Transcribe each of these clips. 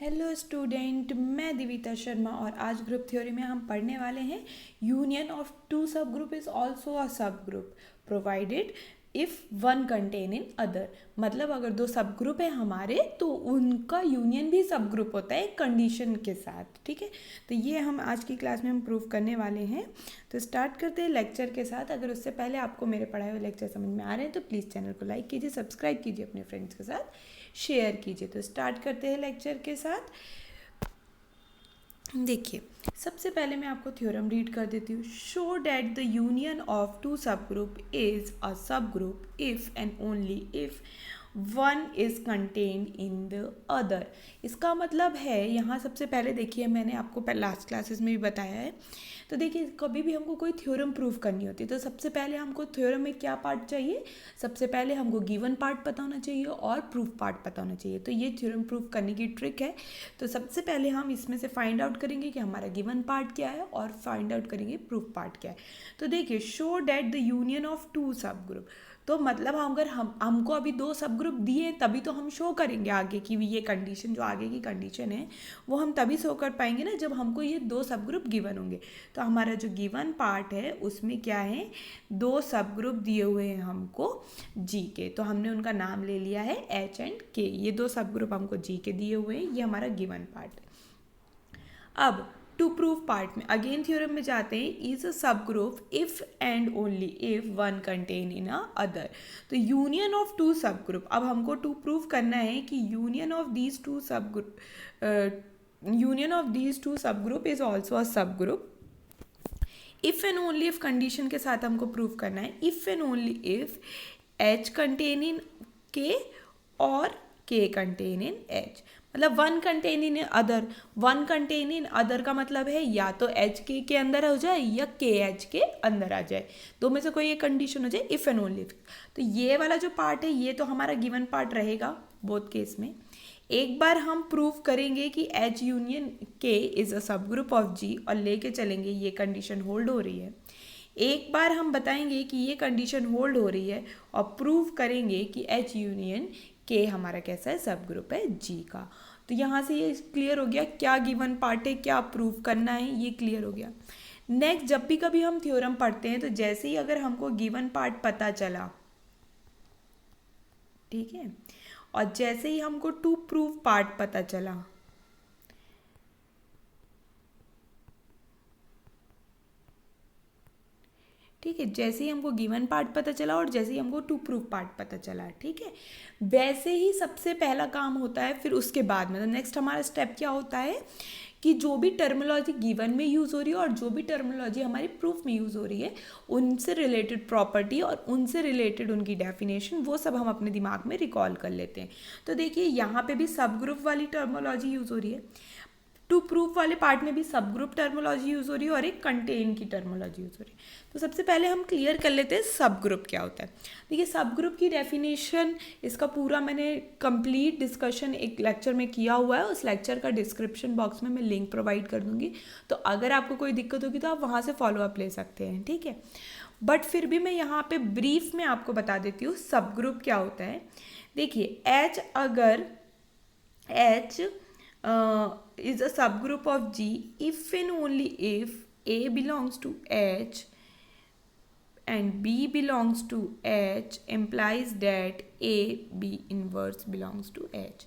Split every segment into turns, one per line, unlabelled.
Hello student, मैं दिविता शर्मा और आज ग्रुप थ्योरी में हम पढ़ने वाले हैं union of two subgroup is also a सब group provided if one contain in other. मतलब अगर दो सब ग्रुप है हमारे तो उनका यूनियन भी सब ग्रुप होता है एक कंडीशन के साथ। ठीक है, तो ये हम आज की क्लास में हम प्रूव करने वाले हैं। तो स्टार्ट करते हैं लेक्चर के साथ। अगर उससे पहले आपको मेरे पढ़ाए हुए लेक्चर समझ में आ रहे हैं तो प्लीज़ चैनल को लाइक कीजिए, सब्सक्राइब कीजिए, अपने फ्रेंड्स के साथ शेयर कीजिए। तो स्टार्ट करते हैं लेक्चर के साथ। देखिए, सबसे पहले मैं आपको थ्योरम रीड कर देती हूँ। Show that the union of two subgroup is a subgroup if and only if one is contained in the other. इसका मतलब है, यहाँ सबसे पहले देखिए, मैंने आपको लास्ट क्लासेस में भी बताया है। तो देखिए, कभी भी हमको कोई थ्योरम प्रूव करनी होती है तो सबसे पहले हमको थ्योरम में क्या पार्ट चाहिए? सबसे पहले हमको गिवन पार्ट पता होना चाहिए और प्रूफ पार्ट पता होना चाहिए। तो ये थ्योरम प्रूव करने की ट्रिक है। तो सबसे पहले हम इसमें से फाइंड आउट करेंगे कि हमारा गिवन पार्ट क्या है और फाइंड आउट करेंगे प्रूफ पार्ट क्या है। तो देखिए, show that the union of two subgroup. तो मतलब अगर हमको अभी दो सब ग्रुप दिए तभी तो हम शो करेंगे आगे की ये कंडीशन, जो आगे की कंडीशन है वो हम तभी शो कर पाएंगे ना जब हमको ये दो सब ग्रुप गिवन होंगे। तो हमारा जो गिवन पार्ट है उसमें क्या है, दो सब ग्रुप दिए हुए हैं हमको जी के। तो हमने उनका नाम ले लिया है एच एंड के। ये दो सब ग्रुप हमको जी के दिए हुए हैं, ये हमारा गिवन पार्ट है। अब टू प्रूव पार्ट में अगेन थ्योरम में जाते हैं। Is a subgroup if and only if one contain in a other. तो union of two subgroup, अब हमको टू प्रूव करना है कि union of these two subgroup is also a subgroup. If and only if condition के साथ हमको prove करना है। If and only if h contain in k और के कंटेन इन एच। मतलब one contain in other. One contain in other का मतलब है या तो एच के अंदर हो जाए या के एच के अंदर आ जाए, दो में से कोई एक कंडीशन हो जाए। If and only if. तो ये वाला जो पार्ट है ये तो हमारा गिवन पार्ट रहेगा बोथ केस में। एक बार हम प्रूव करेंगे कि एच यूनियन के is a subgroup of जी और लेके चलेंगे ये कंडीशन होल्ड हो रही है। एक बार हम बताएंगे कि ये कंडीशन होल्ड हो रही है और प्रूव करेंगे कि एच यूनियन के हमारा कैसा है, सब ग्रुप है जी का। तो यहाँ से ये क्लियर हो गया क्या गिवन पार्ट है, क्या प्रूव करना है, ये क्लियर हो गया। नेक्स्ट, जब भी कभी हम थ्योरम पढ़ते हैं तो जैसे ही अगर हमको गिवन पार्ट पता चला, ठीक है, और जैसे ही हमको टू प्रूव पार्ट पता चला, ठीक है, जैसे ही हमको गिवन पार्ट पता चला और जैसे ही हमको टू प्रूफ पार्ट पता चला, ठीक है, वैसे ही सबसे पहला काम होता है। फिर उसके बाद में तो नेक्स्ट हमारा स्टेप क्या होता है कि जो भी टर्मिनोलॉजी गिवन में यूज़ हो रही है और जो भी टर्मिनोलॉजी हमारी प्रूफ में यूज़ हो रही है, उनसे रिलेटेड प्रॉपर्टी और उनसे रिलेटेड उनकी डेफिनेशन, वो सब हम अपने दिमाग में रिकॉल कर लेते हैं। तो देखिए, यहाँ पे भी सब ग्रुप वाली टर्मिनोलॉजी यूज़ हो रही है, टू प्रूफ वाले पार्ट में भी सब ग्रुप टर्मिनोलॉजी यूज़ हो रही है और एक कंटेन की टर्मिनोलॉजी यूज़ हो रही है। तो सबसे पहले हम क्लियर कर लेते हैं सब ग्रुप क्या होता है। देखिए, सब ग्रुप की डेफिनेशन, इसका पूरा मैंने कंप्लीट डिस्कशन एक लेक्चर में किया हुआ है। उस लेक्चर का डिस्क्रिप्शन बॉक्स में मैं लिंक प्रोवाइड कर दूंगी, तो अगर आपको कोई दिक्कत होगी तो आप वहाँ से फॉलो अप ले सकते हैं, ठीक है। बट फिर भी मैं यहाँ पे ब्रीफ में आपको बता देती हूँ सब ग्रुप क्या होता है। देखिए, एच अगर H is a subgroup of G if and only if A belongs to H and B belongs to H implies that A B inverse belongs to H।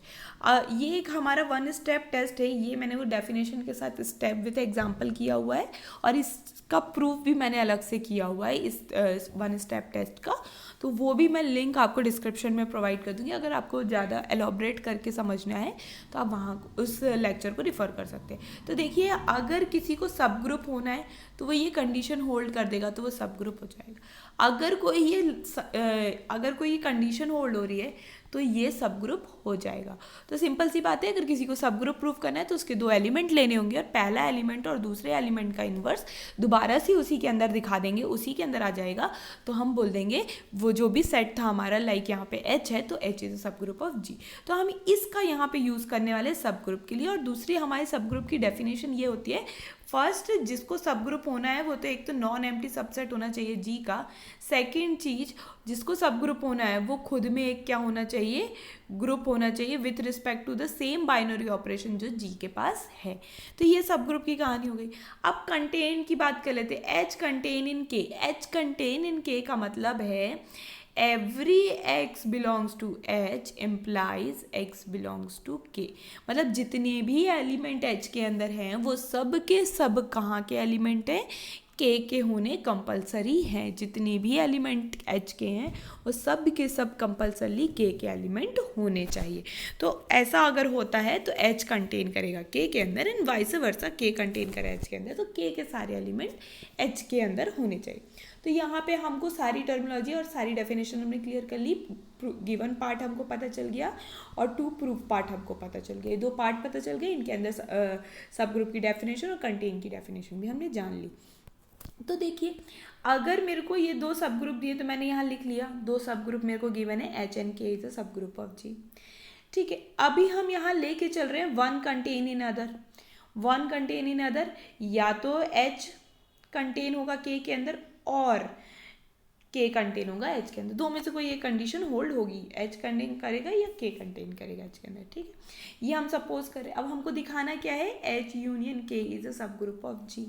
ये एक हमारा वन स्टेप टेस्ट है। ये मैंने वो definition के साथ step with example किया हुआ है और इसका प्रूफ भी मैंने अलग से किया हुआ है इस वन स्टेप टेस्ट का। तो वो भी मैं लिंक आपको डिस्क्रिप्शन में प्रोवाइड कर दूंगी। अगर आपको ज़्यादा एलोबरेट करके समझना है तो आप वहाँ उस लेक्चर को रिफ़र कर सकते हैं। तो देखिए, अगर किसी को सब ग्रुप होना है तो वो ये कंडीशन होल्ड कर देगा तो वो सब ग्रुप हो जाएगा। अगर कोई ये कंडीशन होल्ड हो रही है तो ये सब ग्रुप हो जाएगा। तो सिंपल सी बात है, अगर किसी को सब ग्रुप प्रूफ करना है तो उसके दो एलिमेंट लेने होंगे और पहला एलिमेंट और दूसरे एलिमेंट का इन्वर्स दोबारा से उसी के अंदर दिखा देंगे, उसी के अंदर आ जाएगा। तो हम बोल देंगे वो जो भी सेट था हमारा, लाइक यहाँ पे एच है तो H is a subgroup of जी। तो हम इसका यहाँ पे यूज़ करने वाले सब ग्रुप के लिए। और दूसरी हमारे सब ग्रुप की डेफिनेशन ये होती है, फर्स्ट जिसको सब ग्रुप होना है वो तो एक तो नॉन एम्प्टी सबसेट होना चाहिए जी का। सेकंड चीज जिसको सब ग्रुप होना है वो खुद में एक क्या होना चाहिए, ग्रुप होना चाहिए with respect to the same binary operation जो जी के पास है। तो ये सब ग्रुप की कहानी हो गई। अब कंटेन की बात कर लेते हैं। एच कंटेन इन के, एच कंटेन इन के का मतलब है every x belongs to h implies x belongs to k। मतलब जितने भी एलिमेंट h के अंदर हैं वो सब के सब कहाँ के एलिमेंट हैं, k के होने कंपलसरी हैं। जितने भी एलिमेंट h के हैं वो सब के सब कंपलसरी k के एलिमेंट होने चाहिए। तो ऐसा अगर होता है तो h कंटेन करेगा k के अंदर and vice versa k contain करेगा h के अंदर, तो k के सारे एलिमेंट h के अंदर होने चाहिए। तो यहाँ पे हमको सारी टर्मिनोलॉजी और सारी डेफिनेशन हमने क्लियर कर ली। गिवन पार्ट हमको पता चल गया और टू प्रूफ पार्ट हमको पता चल गया। दो पार्ट पता चल गए, इनके अंदर सब ग्रुप की डेफिनेशन और कंटेन की डेफिनेशन भी हमने जान ली। तो देखिए अगर मेरे को ये दो सब ग्रुप दिए तो मैंने यहाँ लिख लिया, दो सब ग्रुप मेरे को गिवन है, एच एंड के is a subgroup of जी। ठीक है, अभी हम यहाँ लेके चल रहे हैं one contain in other. One contain in other, या तो एच कंटेन होगा के के अंदर और के कंटेन होगा एच के अंदर, दो में से कोई एक कंडीशन होल्ड होगी, एच कंटेन करेगा या के कंटेन करेगा एच के अंदर। ठीक है, ये हम सपोज करें। अब हमको दिखाना क्या है, एच यूनियन के is a subgroup of जी।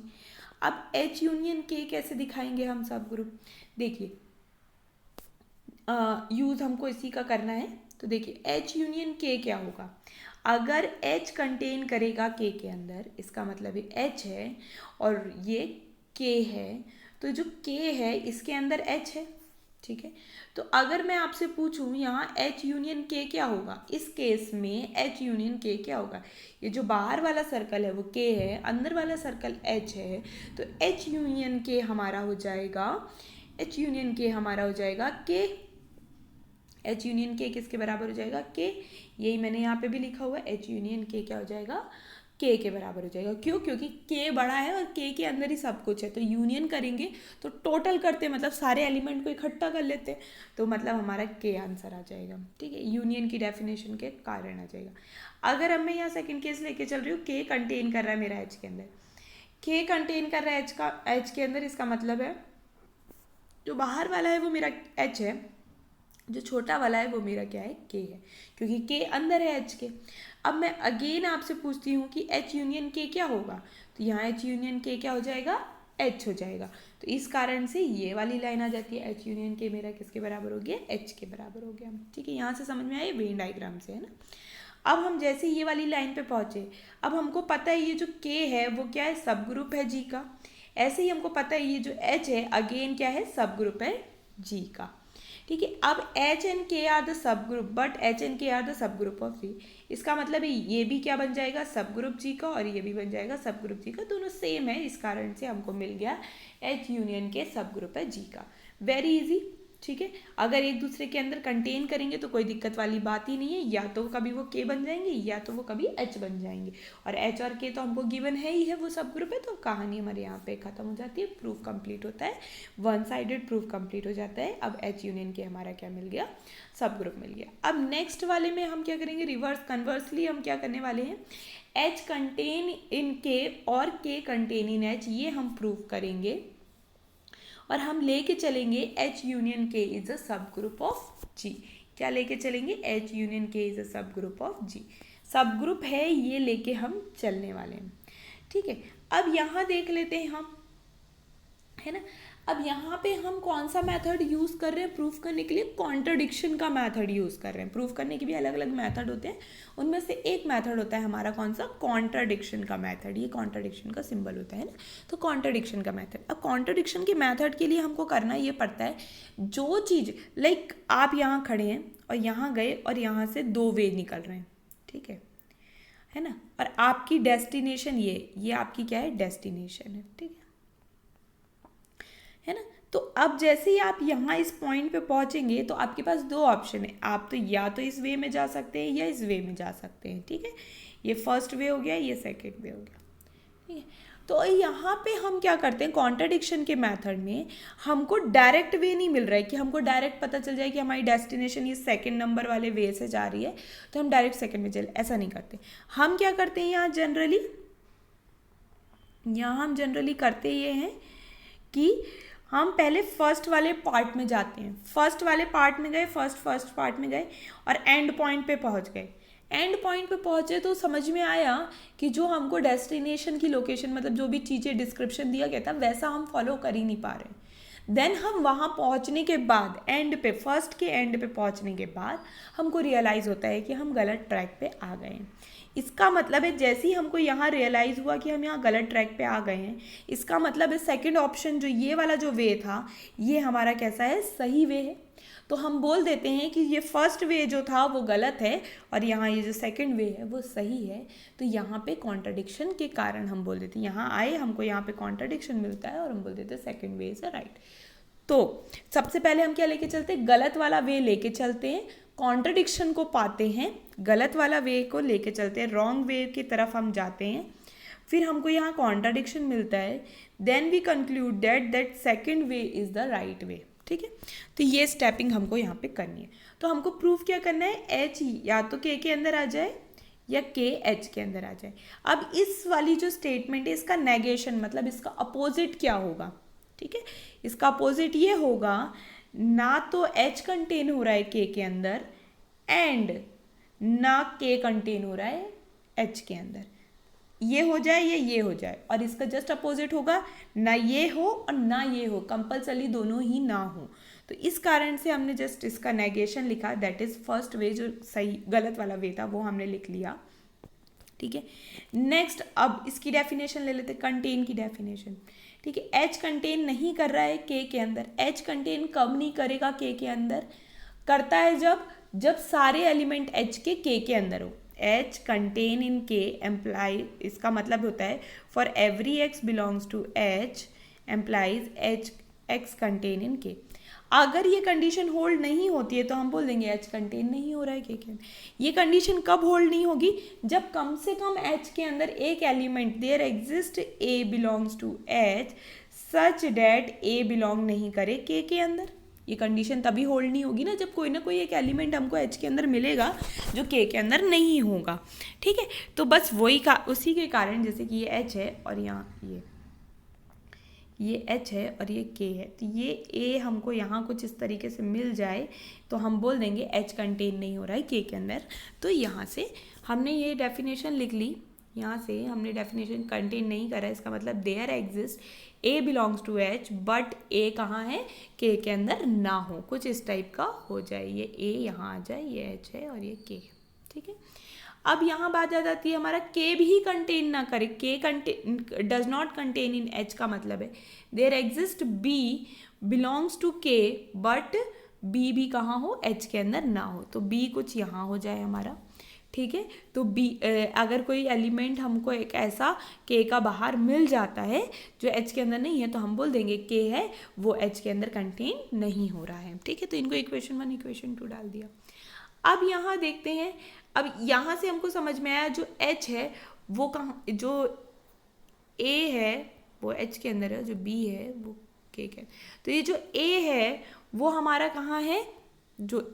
अब एच यूनियन के कैसे दिखाएंगे हम सब ग्रुप, देखिए यूज हमको इसी का करना है। तो देखिए एच यूनियन के क्या होगा, अगर एच कंटेन करेगा के के अंदर, इसका मतलब ये एच है और ये के है, तो जो के है इसके अंदर एच है। ठीक है, तो अगर मैं आपसे पूछूं यहाँ एच यूनियन के क्या होगा, इस केस में एच यूनियन के क्या होगा, ये जो बाहर वाला सर्कल है वो के है, अंदर वाला सर्कल एच है, तो एच यूनियन के हमारा हो जाएगा, एच यूनियन के हमारा हो जाएगा के। एच यूनियन के किसके बराबर हो जाएगा, के। यही मैंने यहाँ पे भी लिखा हुआ है, एच यूनियन के क्या हो जाएगा, के के बराबर हो जाएगा। क्यों, क्योंकि के बड़ा है और के के अंदर ही सब कुछ है। तो यूनियन करेंगे तो टोटल करते मतलब सारे एलिमेंट को इकट्ठा कर लेते हैं, तो मतलब हमारा के आंसर आ जाएगा। ठीक है, यूनियन की डेफिनेशन के कारण आ जाएगा। अगर अब मैं यहाँ सेकंड केस लेके चल रही हूँ, के कंटेन कर रहा है मेरा एच के अंदर, के कंटेन कर रहा है एच के अंदर, इसका मतलब है जो बाहर वाला है वो मेरा एच है, जो छोटा वाला है वो मेरा क्या है, के है, क्योंकि के अंदर है एच के। अब मैं अगेन आपसे पूछती हूँ कि एच यूनियन के क्या होगा, तो यहाँ एच यूनियन के क्या हो जाएगा, एच हो जाएगा। तो इस कारण से ये वाली लाइन आ जाती है, एच यूनियन के मेरा किसके बराबर हो गया, एच के बराबर हो गया। ठीक है, यहाँ से समझ में आए वेन डायग्राम से, है ना। अब हम जैसे ये वाली लाइन पे पहुँचे, अब हमको पता है ये जो के है वो क्या है, सब ग्रुप है जी का। ऐसे ही हमको पता है ये जो एच है अगेन क्या है, सब ग्रुप है जी का। ठीक है, अब h and k are the subgroup, but h and k are the subgroup of g. इसका मतलब है ये भी क्या बन जाएगा, सब ग्रुप जी का, और ये भी बन जाएगा सब ग्रुप जी का, दोनों सेम है। इस कारण से हमको मिल गया एच यूनियन के सब ग्रुप है जी का। Very easy. ठीक है, अगर एक दूसरे के अंदर कंटेन करेंगे तो कोई दिक्कत वाली बात ही नहीं है, या तो कभी वो के बन जाएंगे या तो वो कभी एच बन जाएंगे, और एच और के तो हमको गिवन है ही है, वो सब ग्रुप है, तो कहानी हमारे यहाँ पे खत्म हो जाती है, प्रूफ कंप्लीट होता है, वन साइडेड प्रूफ कंप्लीट हो जाता है। अब एच यूनियन के हमारा क्या मिल गया, सब ग्रुप मिल गया। अब नेक्स्ट वाले में हम क्या करेंगे, रिवर्स कन्वर्सली हम क्या करने वाले हैं, एच कंटेन इन के और के कंटेन इन एच, ये हम प्रूव करेंगे और हम लेके चलेंगे एच यूनियन के is a subgroup of जी। क्या लेके चलेंगे, एच यूनियन के is a subgroup of जी, सब ग्रुप है ये लेके हम चलने वाले हैं। ठीक है, अब यहाँ देख लेते हैं हम, है ना। अब यहाँ पे हम कौन सा मेथड यूज़ कर रहे हैं प्रूफ करने के लिए, कॉन्ट्रडिक्शन का मेथड यूज़ कर रहे हैं। प्रूफ करने के भी अलग अलग मेथड होते हैं, उनमें से एक मेथड होता है हमारा कौन सा, कॉन्ट्रडिक्शन का मेथड। ये कॉन्ट्रडिक्शन का सिंबल होता है ना, तो कॉन्ट्रडिक्शन का मेथड। अब कॉन्ट्रडिक्शन के मेथड के लिए हमको करना ये पड़ता है, जो चीज़ लाइक आप यहाँ खड़े हैं और यहाँ गए और यहाँ से दो वे निकल रहे हैं, ठीक है ना, और आपकी डेस्टिनेशन ये आपकी क्या है, डेस्टिनेशन है, ठीक है ना। तो अब जैसे ही आप यहाँ इस पॉइंट पे पहुँचेंगे तो आपके पास दो ऑप्शन है, आप तो या तो इस वे में जा सकते हैं या इस वे में जा सकते हैं। ठीक है, ये फर्स्ट वे हो गया, ये सेकंड वे हो गया। ठीक है, तो यहाँ पे हम क्या करते हैं, कॉन्ट्रडिक्शन के मेथड में हमको डायरेक्ट वे नहीं मिल रहा है कि हमको डायरेक्ट पता चल जाए कि हमारी डेस्टिनेशन ये सेकंड नंबर वाले वे से जा रही है तो हम डायरेक्ट सेकंड में चले, ऐसा नहीं करते। हम क्या करते हैं यहाँ जनरली, यहाँ हम जनरली करते ये हैं कि हम पहले फर्स्ट वाले पार्ट में जाते हैं, फर्स्ट वाले पार्ट में गए, फर्स्ट पार्ट में गए और एंड पॉइंट पे पहुँच गए। एंड पॉइंट पे पहुँचे तो समझ में आया कि जो हमको डेस्टिनेशन की लोकेशन, मतलब जो भी चीज़ें डिस्क्रिप्शन दिया गया था वैसा हम फॉलो कर ही नहीं पा रहे। देन हम वहाँ पहुँचने के बाद एंड पे, फर्स्ट के एंड पे पहुँचने के बाद हमको रियलाइज़ होता है कि हम गलत ट्रैक पे आ गए हैं। इसका मतलब है जैसे ही हमको यहाँ रियलाइज़ हुआ कि हम यहाँ गलत ट्रैक पे आ गए हैं, इसका मतलब है सेकंड ऑप्शन जो ये वाला जो वे था ये हमारा कैसा है, सही वे है। तो हम बोल देते हैं कि ये फर्स्ट वे जो था वो गलत है और यहाँ ये जो सेकंड वे है वो सही है। तो यहाँ पे कॉन्ट्रडिक्शन के कारण हम बोल देते हैं, यहाँ आए हमको यहाँ पे कॉन्ट्रडिक्शन मिलता है और हम बोल देते हैं सेकंड वे इज राइट। तो सबसे पहले हम क्या लेके चलते हैं, गलत वाला वे लेके चलते हैं, कॉन्ट्रडिक्शन को पाते हैं, गलत वाला वे को लेके चलते हैं, रॉन्ग वे की तरफ हम जाते हैं, फिर हमको यहाँ कॉन्ट्रडिक्शन मिलता है, then we conclude that second way is the right way. ठीक है, तो ये स्टेपिंग हमको यहाँ पे करनी है। तो हमको प्रूफ क्या करना है, एच या तो के अंदर आ जाए या के एच के अंदर आ जाए। अब इस वाली जो स्टेटमेंट है इसका नेगेशन, मतलब इसका अपोजिट क्या होगा। ठीक है, इसका अपोजिट ये होगा, ना तो एच कंटेन हो रहा है के अंदर एंड ना के कंटेन हो रहा है एच के अंदर, ये हो जाए या ये हो जाए। और इसका जस्ट अपोजिट होगा, ना ये हो और ना ये हो, कंपल्सरी दोनों ही ना हो। तो इस कारण से हमने जस्ट इसका नेगेशन लिखा, दैट इज फर्स्ट वे, जो सही गलत वाला वे था वो हमने लिख लिया। ठीक है, नेक्स्ट अब इसकी डेफिनेशन ले लेते, कंटेन की डेफिनेशन। ठीक है, एच कंटेन नहीं कर रहा है के अंदर। एच कंटेन कब नहीं करेगा के अंदर, करता है जब सारे एलिमेंट एच के अंदर हो। एच कंटेन इन के एम्प्लाई, इसका मतलब होता है for every x belongs to h implies h x contain in k. अगर ये कंडीशन होल्ड नहीं होती है तो हम बोल देंगे एच कंटेन नहीं हो रहा है के अंदर। ये कंडीशन कब होल्ड नहीं होगी, जब कम से कम एच के अंदर एक element there exist a belongs to H such that a belong नहीं करे के अंदर। ये कंडीशन तभी होल्ड नहीं होगी ना जब कोई ना कोई एक एलिमेंट हमको एच के अंदर मिलेगा जो के अंदर नहीं होगा। ठीक है, तो बस वही उसी के कारण, जैसे कि ये एच है और यहाँ ये एच है और ये के है, तो ये ए हमको यहाँ कुछ इस तरीके से मिल जाए तो हम बोल देंगे एच कंटेन नहीं हो रहा है के अंदर। तो यहाँ से हमने ये डेफिनेशन लिख ली, यहाँ से हमने डेफिनेशन कंटेन नहीं करा है, इसका मतलब there exist a belongs to h but a कहाँ है, के अंदर ना हो, कुछ इस टाइप का हो जाए, ये ए यहाँ आ जाए, ये एच है और ये के। ठीक है, अब यहाँ बात आ जाती है हमारा के भी कंटेन ना करे, K contain does not contain in H का मतलब है there exist b belongs to K but b भी कहाँ हो, एच के अंदर ना हो, तो बी कुछ यहाँ हो जाए हमारा। ठीक है, तो बी अगर कोई एलिमेंट हमको एक ऐसा के का बाहर मिल जाता है जो एच के अंदर नहीं है तो हम बोल देंगे के है वो एच के अंदर कंटेन नहीं हो रहा है। ठीक है, तो इनको इक्वेशन 1 इक्वेशन 2 डाल दिया। अब यहाँ देखते हैं, अब यहाँ से हमको समझ में आया जो एच है वो कहाँ, जो ए है वो एच के अंदर है, जो बी है वो के है। तो ये जो ए है वो हमारा कहाँ है, जो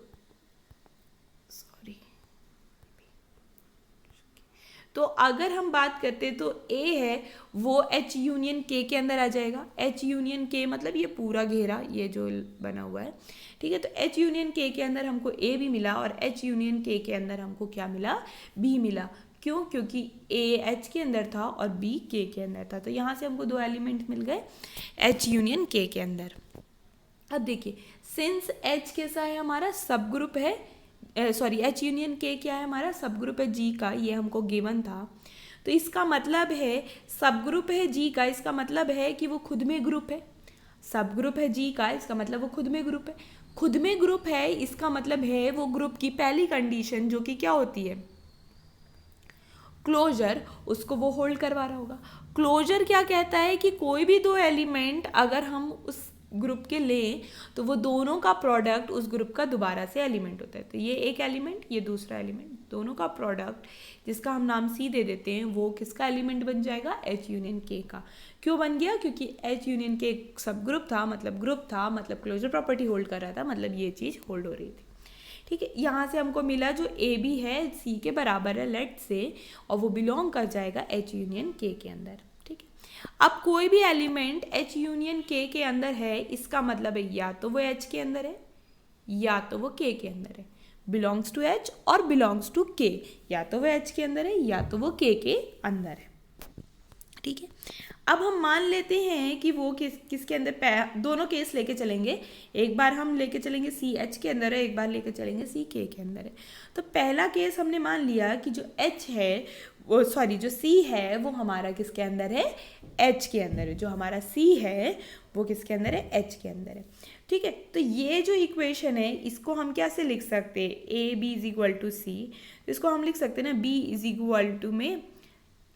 तो अगर हम बात करते हैं तो ए है वो एच यूनियन के अंदर आ जाएगा। एच यूनियन के मतलब ये पूरा घेरा ये जो बना हुआ है। ठीक है, तो एच यूनियन के अंदर हमको ए भी मिला और एच यूनियन के अंदर हमको क्या मिला, बी मिला। क्यों, क्योंकि ए एच के अंदर था और बी के अंदर था, तो यहाँ से हमको 2 एलिमेंट मिल गए एच यूनियन के अंदर। अब देखिए, सिंस एच कैसा है हमारा, सब ग्रुप है, सॉरी एच यूनियन के क्या है हमारा, सब ग्रुप है जी का, ये हमको गिवन था। तो इसका मतलब है सब ग्रुप है जी का, इसका मतलब है कि वो खुद में ग्रुप है। सब ग्रुप है जी का, इसका मतलब वो खुद में ग्रुप है। खुद में ग्रुप है इसका मतलब है वो ग्रुप की पहली कंडीशन जो कि क्या होती है, क्लोजर, उसको वो होल्ड करवा रहा होगा। क्लोजर क्या कहता है कि कोई भी 2 एलिमेंट अगर हम उस ग्रुप के लें तो वो दोनों का प्रोडक्ट उस ग्रुप का दोबारा से एलिमेंट होता है। तो ये एक एलिमेंट, ये दूसरा एलिमेंट, दोनों का प्रोडक्ट जिसका हम नाम सी दे देते हैं वो किसका एलिमेंट बन जाएगा, एच यूनियन के का। क्यों बन गया, क्योंकि एच यूनियन के एक सब ग्रुप था, मतलब ग्रुप था, मतलब क्लोजर प्रॉपर्टी होल्ड कर रहा था, मतलब ये चीज़ होल्ड हो रही थी। ठीक है, यहाँ से हमको मिला जो ए बी है सी के बराबर है लेट से, और वो बिलोंग कर जाएगा एच यूनियन के अंदर। ठीक है, अब कोई भी एलिमेंट H यूनियन K के अंदर है, इसका मतलब है या तो वो H के अंदर है या तो वो K के अंदर है, बिलोंग्स टू H और बिलोंग्स टू K, या तो वो H के अंदर है या तो वो K के अंदर है। ठीक है, अब हम मान लेते हैं कि वो किसके अंदर, दोनों केस लेके चलेंगे, एक बार हम लेके चलेंगे सी एच के अंदर है, एक बार लेके चलेंगे सी के अंदर है। तो पहला केस हमने मान लिया कि जो एच है वो जो सी है वो हमारा किसके अंदर है, एच के अंदर है, जो हमारा सी है वो किसके अंदर है, एच के अंदर है। ठीक है, तो ये जो इक्वेशन है इसको हम कैसे लिख सकते हैं, a b is equal to c, इसको हम लिख सकते हैं ना बी इज इक्वल टू में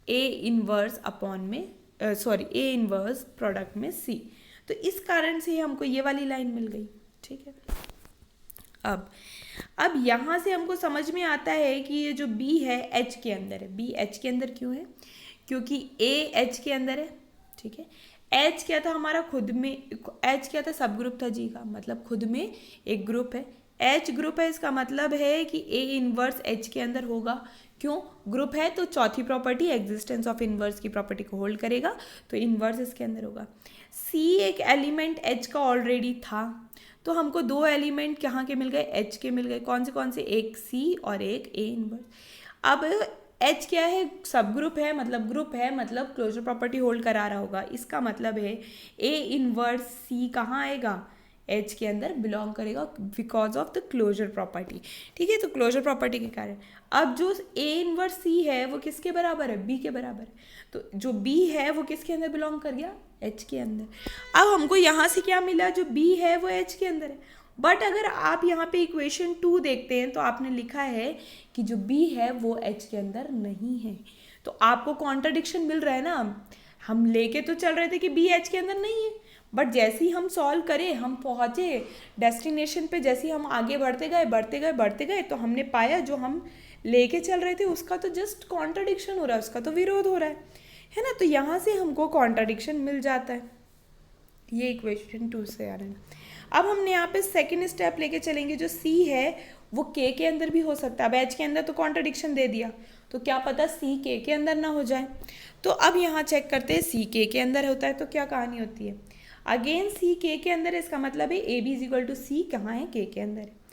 ए इनवर्स अपॉन में ए इनवर्स प्रोडक्ट में सी। तो इस कारण से हमको ये वाली लाइन मिल गई। ठीक है, अब यहाँ से हमको समझ में आता है कि ये जो B है H के अंदर है। B H के अंदर क्यों है, क्योंकि A H के अंदर है। ठीक है, H क्या था हमारा खुद में, H क्या था, सब ग्रुप था G का, मतलब खुद में एक ग्रुप है, H ग्रुप है, इसका मतलब है कि A इनवर्स H के अंदर होगा। क्यों, ग्रुप है तो चौथी प्रॉपर्टी एग्जिस्टेंस ऑफ इनवर्स की प्रॉपर्टी को होल्ड करेगा, तो इनवर्स इसके अंदर होगा। C एक एलिमेंट H का ऑलरेडी था, तो हमको दो एलिमेंट कहाँ के मिल गए, H के मिल गए। कौन से, एक C और एक A इनवर्स। अब H क्या है, सब ग्रुप है, मतलब ग्रुप है, मतलब क्लोजर प्रॉपर्टी होल्ड करा रहा होगा, इसका मतलब है A इनवर्स C कहाँ आएगा, H के अंदर बिलोंग करेगा because of the closure property. ठीक है, तो क्लोजर प्रॉपर्टी के कारण अब जो A इनवर्स C है वो किसके बराबर है, B के बराबर है, तो जो B है वो किसके अंदर बिलोंग कर गया, H के अंदर। अब हमको यहाँ से क्या मिला, जो B है वो H के अंदर है, बट अगर आप यहाँ पे इक्वेशन 2 देखते हैं तो आपने लिखा है कि जो B है वो H के अंदर नहीं है, तो आपको कॉन्ट्रडिक्शन मिल रहा है ना। हम लेके तो चल रहे थे कि B H के अंदर नहीं है, बट जैसे ही हम सॉल्व करें, हम पहुँचे डेस्टिनेशन पे, जैसे ही हम आगे बढ़ते गए तो हमने पाया जो हम लेके चल रहे थे उसका तो जस्ट कॉन्ट्रडिक्शन हो रहा है, उसका तो विरोध हो रहा है ना। तो यहाँ से हमको कॉन्ट्रडिक्शन मिल जाता है, ये इक्वेशन 2 से आ रहा है। अब हमने यहाँ पे सेकेंड स्टेप लेके चलेंगे, जो C है वो K के अंदर भी हो सकता है। अब H के अंदर तो कॉन्ट्रडिक्शन दे दिया, तो क्या पता C K के अंदर ना हो जाए। तो अब यहाँ चेक करते हैं, C K के अंदर होता है तो क्या कहानी होती है, अगेन C K के अंदर है, इसका मतलब है A B is equal to C कहाँ है, K के अंदर है।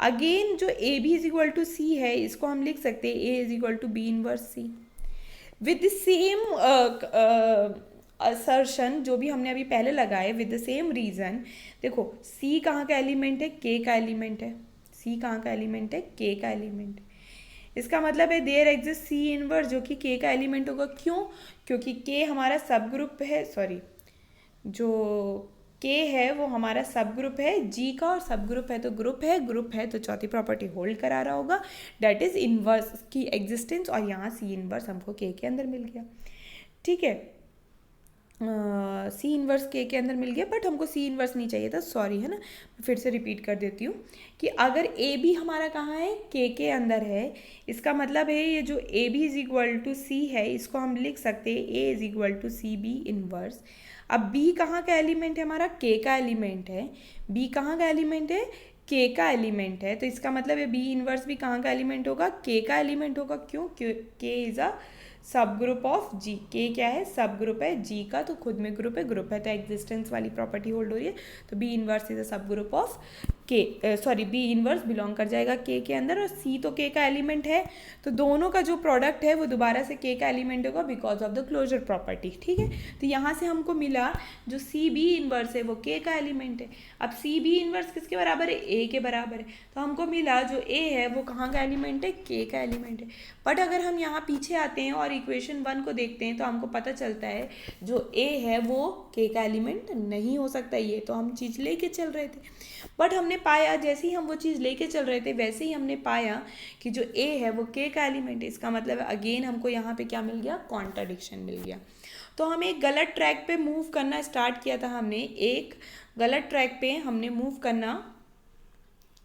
अगेन जो A B is equal to C है, इसको हम लिख सकते हैं A is equal to B inverse C with the same assertion जो भी हमने अभी पहले लगाए, विद द सेम रीज़न। देखो C कहाँ का एलिमेंट है, K का एलिमेंट है, C कहाँ का एलिमेंट है, K का एलिमेंट है, इसका मतलब है देयर एग्जिस्ट C इनवर्स जो कि K का एलिमेंट होगा। क्यों, क्योंकि K हमारा सब ग्रुप है, जो K है वो हमारा सब ग्रुप है G का, और सब ग्रुप है तो चौथी प्रॉपर्टी होल्ड करा रहा होगा, डेट इज इनवर्स की एग्जिस्टेंस, और यहाँ C इनवर्स हमको K के अंदर मिल गया। ठीक है, C इनवर्स K के अंदर मिल गया, बट हमको C इनवर्स नहीं चाहिए था, सॉरी, है ना। फिर से रिपीट कर देती हूँ कि अगर A B हमारा कहाँ है, K के अंदर है, इसका मतलब है ये जो A B is equal to C है, इसको हम लिख सकते हैं A is equal to C B inverse. अब B कहाँ का एलिमेंट है, हमारा K का एलिमेंट है, B कहाँ का एलिमेंट है, K का एलिमेंट है, तो इसका मतलब है B इनवर्स भी कहाँ का एलिमेंट होगा, K का एलिमेंट होगा। क्यों, K is a subgroup of G, K क्या है, सब ग्रुप है G का, तो खुद में ग्रुप है तो एग्जिस्टेंस वाली प्रॉपर्टी होल्ड हो रही है, तो B inverse is a subgroup of K, B inverse belong कर जाएगा K के अंदर, और C तो K का एलिमेंट है, तो दोनों का जो प्रोडक्ट है वो दोबारा से K का एलिमेंट होगा because of the closure property. ठीक है, तो यहाँ से हमको मिला जो C B इनवर्स है वो K का एलिमेंट है। अब C B इनवर्स किसके बराबर है, A के बराबर है, तो हमको मिला जो A है वो कहाँ का एलिमेंट है, K का एलिमेंट है। बट अगर हम यहाँ पीछे आते हैं और इक्वेशन 1 को देखते हैं तो हमको पता चलता है जो A है वो K का एलिमेंट नहीं हो सकता। ये तो हम चीज़ लेके चल रहे थे, बट हमने पाया जैसे ही हम वो चीज़ लेके चल रहे थे वैसे ही हमने पाया कि जो A है वो K का एलिमेंट है। इसका मतलब अगेन हमको यहाँ पे क्या मिल गया, कॉन्ट्रडिक्शन मिल गया। तो हमें एक गलत ट्रैक पे मूव करना स्टार्ट किया था, मूव करना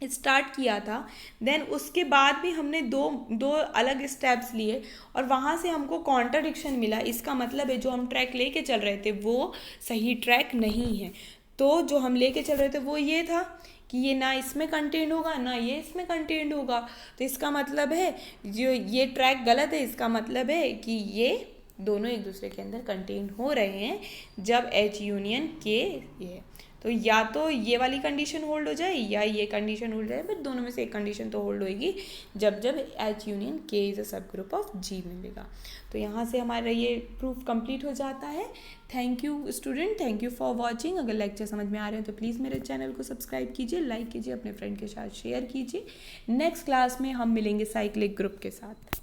स्टार्ट किया था। देन उसके बाद भी हमने दो अलग स्टेप्स लिए और वहाँ से हमको कॉन्ट्रडिक्शन मिला। इसका मतलब है जो हम ट्रैक लेके चल रहे थे वो सही ट्रैक नहीं है। तो जो हम लेके चल रहे थे वो ये था कि ये ना इसमें कंटेंट होगा ना ये इसमें कंटेंट होगा, तो इसका मतलब है जो ये ट्रैक गलत है, इसका मतलब है कि ये दोनों एक दूसरे के अंदर कंटेन हो रहे हैं जब H यूनियन K ये, तो या तो ये वाली कंडीशन होल्ड हो जाए या ये कंडीशन होल्ड हो जाए, बट दोनों में से एक कंडीशन तो होल्ड होएगी जब जब H union K is a subgroup of G मिलेगा। तो यहाँ से हमारा ये प्रूफ कंप्लीट हो जाता है। Thank you student, thank you for watching. अगर लेक्चर समझ में आ रहे हैं तो प्लीज़ मेरे चैनल को सब्सक्राइब कीजिए, लाइक कीजिए, अपने फ्रेंड के साथ शेयर कीजिए। नेक्स्ट क्लास में हम मिलेंगे साइक्लिक ग्रुप के साथ।